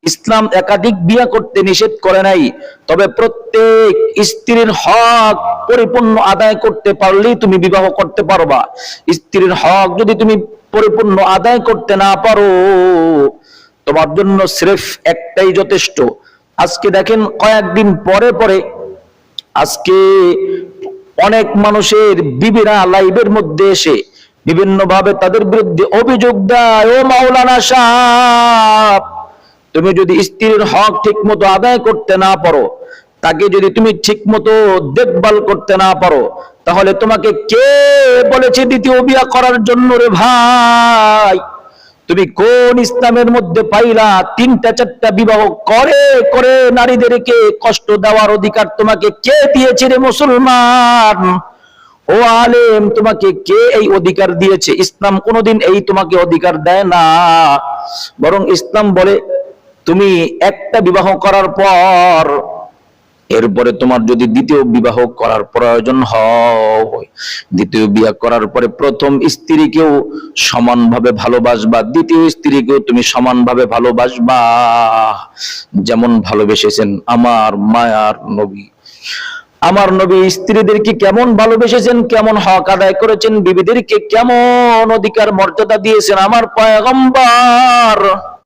ইসলাম একাধিক বিয়ে করতে নিষেধ করে নাই, তবে প্রত্যেক স্ত্রীর হক পরিপূর্ণ আদায় করতে পারলেই তুমি বিবাহ করতে পারবা। স্ত্রীর হক যদি তুমি পরিপূর্ণ আদায় করতে না পারো, তোমার জন্য স্রেফ একটাই যথেষ্ট। আজকে দেখেন কয়েকদিন পরে পরে আজকে অনেক মানুষের বিবিরা লাইভের মধ্যে এসে বিভিন্ন ভাবে তাদের বিরুদ্ধে অভিযোগ দেয়, ও মাওলানা সাহেব, তুমি যদি স্ত্রীর হক ঠিক মতো আদায় করতে না পারো, তাকে যদি তুমি ঠিক মতো দেখভাল করতে না পারো, তাহলে তোমাকে কে বলেছে দ্বিতীয় বিয়ে করার জন্য রে ভাই? তুমি কোন ইসলামের মধ্যে পাইলা তিনটা চারটা বিবাহ করে করে নারীদেরকে কষ্ট দেওয়ার অধিকার তোমাকে কে দিয়েছে রে মুসলমান? ও আলেম, তোমাকে কে এই অধিকার দিয়েছে? ইসলাম কোনোদিন এই তোমাকে অধিকার দেয় না। বরং ইসলাম বলে তুমি একটা বিবাহ করার পর এরপরে তোমার যদি দ্বিতীয় বিবাহ করার প্রয়োজন হয়, দ্বিতীয় বিয়ে করার পরে প্রথম স্ত্রীকেও সমানভাবে ভালোবাসবা, দ্বিতীয় স্ত্রীকেও তুমি সমানভাবে ভালোবাসবা, যেমন ভালোবেসেছেন আমার মায়ার নবী। আমার নবী স্ত্রীদেরকে কেমন ভালোবেসেছেন, কেমন হক আদায় করেছেন, বিবিদেরকে কেমন অধিকার মর্যাদা দিয়েছেন আমার পয়গম্বর।